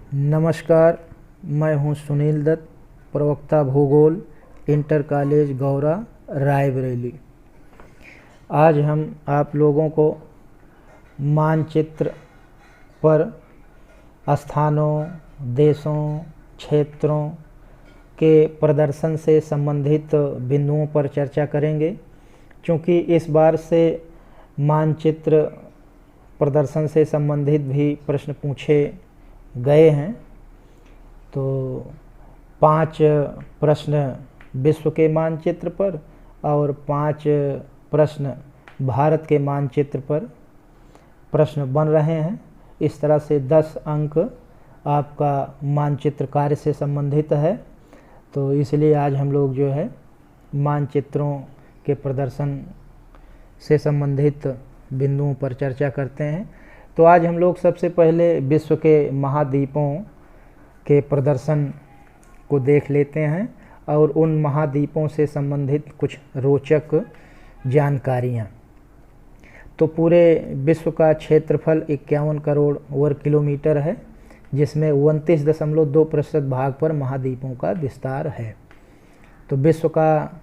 नमस्कार, मैं हूं सुनील दत्त, प्रवक्ता भूगोल, इंटर कॉलेज गौरा, रायबरेली। आज हम आप लोगों को मानचित्र पर स्थानों, देशों, क्षेत्रों के प्रदर्शन से संबंधित बिंदुओं पर चर्चा करेंगे। क्योंकि इस बार से मानचित्र प्रदर्शन से संबंधित भी प्रश्न पूछे गए हैं, तो 5 प्रश्न विश्व के मानचित्र पर और 5 प्रश्न भारत के मानचित्र पर प्रश्न बन रहे हैं। इस तरह से 10 अंक आपका मानचित्र कार्य से संबंधित है। तो इसलिए आज हम लोग जो है मानचित्रों के प्रदर्शन से संबंधित बिंदुओं पर चर्चा करते हैं। तो आज हम लोग सबसे पहले विश्व के महाद्वीपों के प्रदर्शन को देख लेते हैं और उन महाद्वीपों से संबंधित कुछ रोचक जानकारियाँ। तो पूरे विश्व का क्षेत्रफल 51 करोड़ वर्ग किलोमीटर है, जिसमें 29.2% भाग पर महाद्वीपों का विस्तार है। तो विश्व का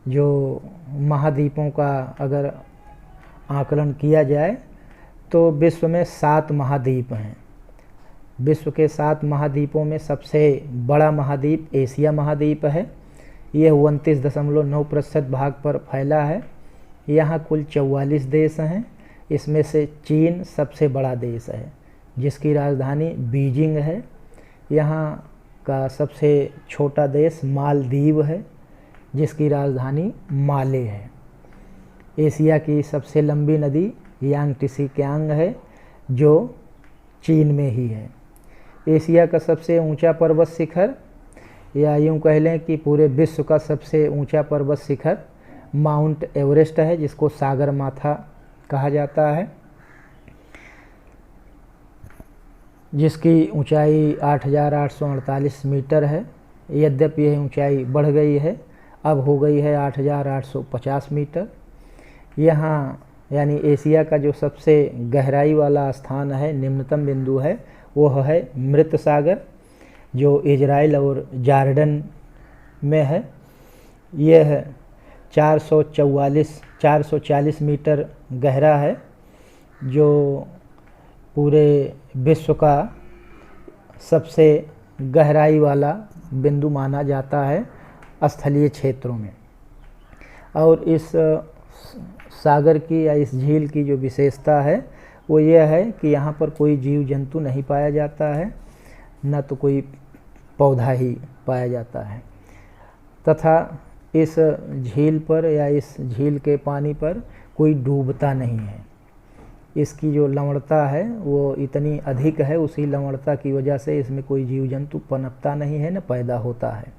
जो महाद्वीपों का अगर आकलन किया जाए तो विश्व में 7 महाद्वीप हैं। विश्व के 7 महाद्वीपों में सबसे बड़ा महाद्वीप एशिया महाद्वीप है। यह 29.9% भाग पर फैला है। यहाँ कुल 44 देश हैं। इसमें से चीन सबसे बड़ा देश है, जिसकी राजधानी बीजिंग है। यहाँ का सबसे छोटा देश मालदीव है, जिसकी राजधानी माले है। एशिया की सबसे लंबी नदी यांगत्से कियांग है, जो चीन में ही है। एशिया का सबसे ऊंचा पर्वत शिखर, या यूं कह लें कि पूरे विश्व का सबसे ऊंचा पर्वत शिखर माउंट एवरेस्ट है, जिसको सागर माथा कहा जाता है, जिसकी ऊंचाई 8,848 मीटर है। यद्यपि यह ऊंचाई बढ़ गई है, अब हो गई है 8,850 मीटर। यहाँ यानी एशिया का जो सबसे गहराई वाला स्थान है, निम्नतम बिंदु है, वह है मृत सागर, जो इजराइल और जॉर्डन में है। यह 440 मीटर गहरा है, जो पूरे विश्व का सबसे गहराई वाला बिंदु माना जाता है स्थलीय क्षेत्रों में। और इस सागर की या इस झील की जो विशेषता है वो यह है कि यहाँ पर कोई जीव जंतु नहीं पाया जाता है, न तो कोई पौधा ही पाया जाता है, तथा इस झील पर या इस झील के पानी पर कोई डूबता नहीं है। इसकी जो लवणता है वो इतनी अधिक है, उसी लवणता की वजह से इसमें कोई जीव जंतु पनपता नहीं है, न पैदा होता है।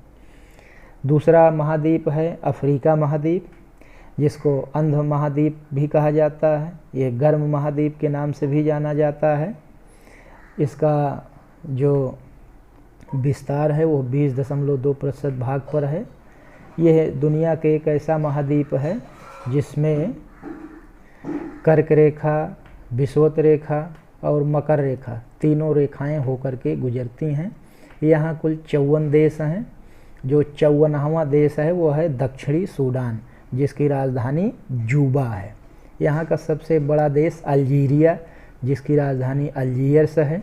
दूसरा महाद्वीप है अफ्रीका महाद्वीप, जिसको अंध महाद्वीप भी कहा जाता है। ये गर्म महाद्वीप के नाम से भी जाना जाता है। इसका जो विस्तार है वो 20.2% भाग पर है। यह दुनिया के एक ऐसा महाद्वीप है जिसमें कर्क रेखा, विषुवत रेखा और मकर रेखा तीनों रेखाएं होकर के गुजरती हैं। यहाँ कुल 54 देश हैं। जो 54वां देश है वो है दक्षिणी सूडान, जिसकी राजधानी जूबा है। यहाँ का सबसे बड़ा देश अल्जीरिया, जिसकी राजधानी अल्जीयर्स है।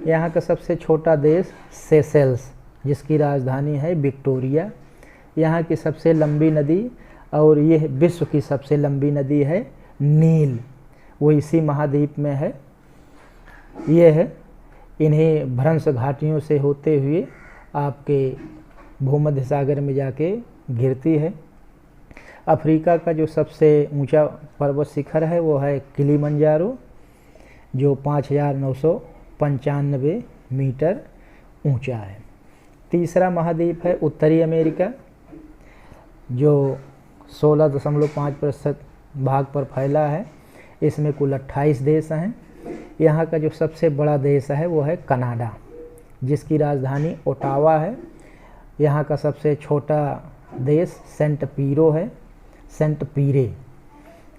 यहाँ का सबसे छोटा देश सेशेल्स, जिसकी राजधानी है विक्टोरिया। यहाँ की सबसे लंबी नदी और यह विश्व की सबसे लंबी नदी है नील, वो इसी महाद्वीप में है। यह इन्हीं भ्रंश घाटियों से होते हुए आपके भूमध्य सागर में जाके गिरती है। अफ्रीका का जो सबसे ऊंचा पर्वत शिखर है वो है किलिमंजारो, जो 5,995 मीटर ऊंचा है। तीसरा महाद्वीप है उत्तरी अमेरिका, जो 16.5% भाग पर फैला है। इसमें कुल 28 देश हैं। यहाँ का जो सबसे बड़ा देश है वो है कनाडा, जिसकी राजधानी ओटावा है। यहाँ का सबसे छोटा देश सेंट पीरो है, सेंट पीरे।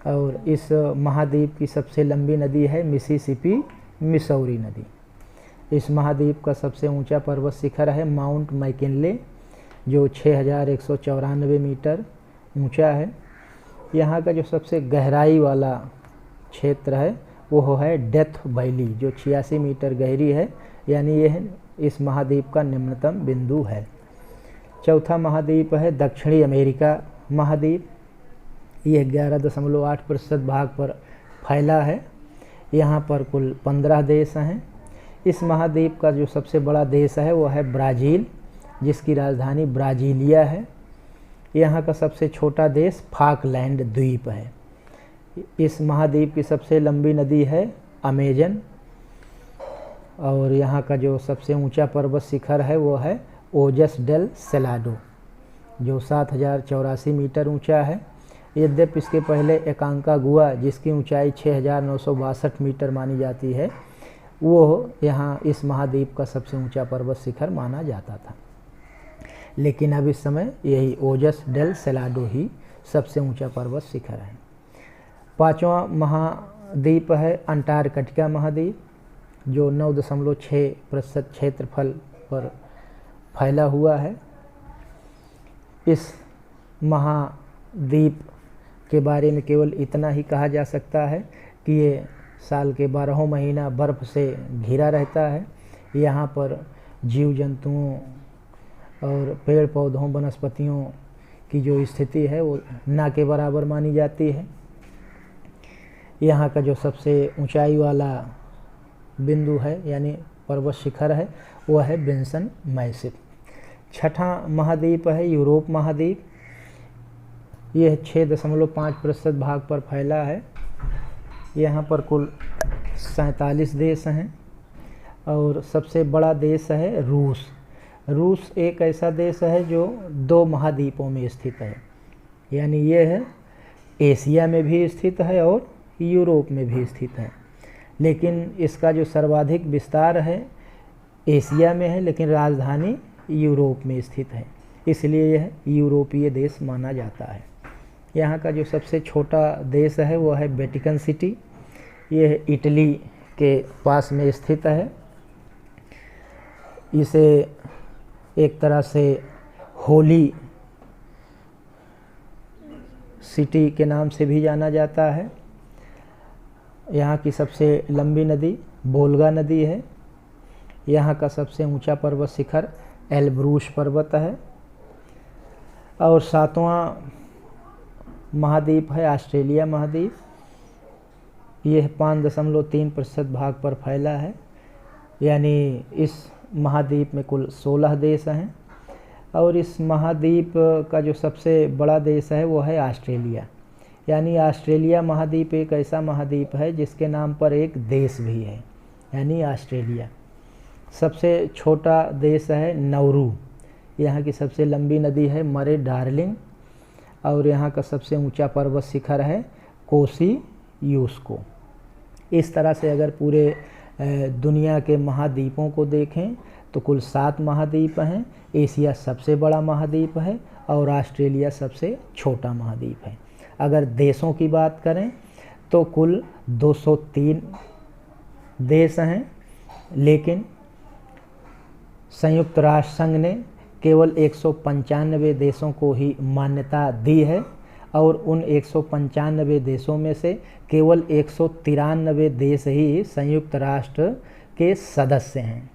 और इस महाद्वीप की सबसे लंबी नदी है मिसिसिपी मिसौरी नदी। इस महाद्वीप का सबसे ऊंचा पर्वत शिखर है माउंट मैकिनले, जो 6194 मीटर ऊंचा है। यहाँ का जो सबसे गहराई वाला क्षेत्र है वो है डेथ वैली, जो 86 मीटर गहरी है, यानी यह इस महाद्वीप का निम्नतम बिंदु है। चौथा महाद्वीप है दक्षिणी अमेरिका महाद्वीप। यह 11.8% भाग पर फैला है। यहाँ पर कुल 15 देश हैं। इस महाद्वीप का जो सबसे बड़ा देश है वो है ब्राज़ील, जिसकी राजधानी ब्राज़ीलिया है। यहाँ का सबसे छोटा देश फाकलैंड द्वीप है। इस महाद्वीप की सबसे लंबी नदी है अमेजन, और यहाँ का जो सबसे ऊंचा पर्वत शिखर है वो है ओजस डेल सेलाडो, जो 7084 मीटर ऊंचा है। यद्यपि इसके पहले एकांकागुआ, जिसकी ऊंचाई 6962 मीटर मानी जाती है, वो यहाँ इस महाद्वीप का सबसे ऊंचा पर्वत शिखर माना जाता था, लेकिन अब इस समय यही ओजस डेल सेलाडो ही सबसे ऊंचा पर्वत शिखर है। पांचवा महाद्वीप है अंटार्कटिका महाद्वीप, जो 9.6% क्षेत्रफल पर फैला हुआ है। इस महाद्वीप के बारे में केवल इतना ही कहा जा सकता है कि ये साल के 12 महीना बर्फ़ से घिरा रहता है। यहाँ पर जीव जंतुओं और पेड़ पौधों वनस्पतियों की जो स्थिति है वो ना के बराबर मानी जाती है। यहाँ का जो सबसे ऊंचाई वाला बिंदु है यानी पर्वत शिखर है वो है विंसन मैसिव। छठा महाद्वीप है यूरोप महाद्वीप। यह 6.5% भाग पर फैला है। यहाँ पर कुल 47 देश हैं और सबसे बड़ा देश है रूस। रूस एक ऐसा देश है जो 2 महाद्वीपों में स्थित है, यानी यह है एशिया में भी स्थित है और यूरोप में भी स्थित है, लेकिन इसका जो सर्वाधिक विस्तार है एशिया में है, लेकिन राजधानी यूरोप में स्थित है, इसलिए यह यूरोपीय देश माना जाता है। यहाँ का जो सबसे छोटा देश है वो है वेटिकन सिटी। यह इटली के पास में स्थित है। इसे एक तरह से होली सिटी के नाम से भी जाना जाता है। यहाँ की सबसे लंबी नदी वोल्गा नदी है। यहाँ का सबसे ऊंचा पर्वत शिखर एल्ब्रूस पर्वत है। और 7वां महाद्वीप है ऑस्ट्रेलिया महाद्वीप। यह 5.3% भाग पर फैला है, यानी इस महाद्वीप में कुल 16 देश हैं। और इस महाद्वीप का जो सबसे बड़ा देश है वो है ऑस्ट्रेलिया, यानी ऑस्ट्रेलिया महाद्वीप एक ऐसा महाद्वीप है जिसके नाम पर एक देश भी है, यानी ऑस्ट्रेलिया। सबसे छोटा देश है नौरू। यहाँ की सबसे लंबी नदी है मरे डार्लिंग, और यहाँ का सबसे ऊंचा पर्वत शिखर है कोसी यूस्को। इस तरह से अगर पूरे दुनिया के महाद्वीपों को देखें तो कुल 7 महाद्वीप हैं। एशिया सबसे बड़ा महाद्वीप है और ऑस्ट्रेलिया सबसे छोटा महाद्वीप है। अगर देशों की बात करें तो कुल 203 देश हैं, लेकिन संयुक्त राष्ट्र संघ ने केवल 195 देशों को ही मान्यता दी है, और उन 195 देशों में से केवल 193 देश ही संयुक्त राष्ट्र के सदस्य हैं।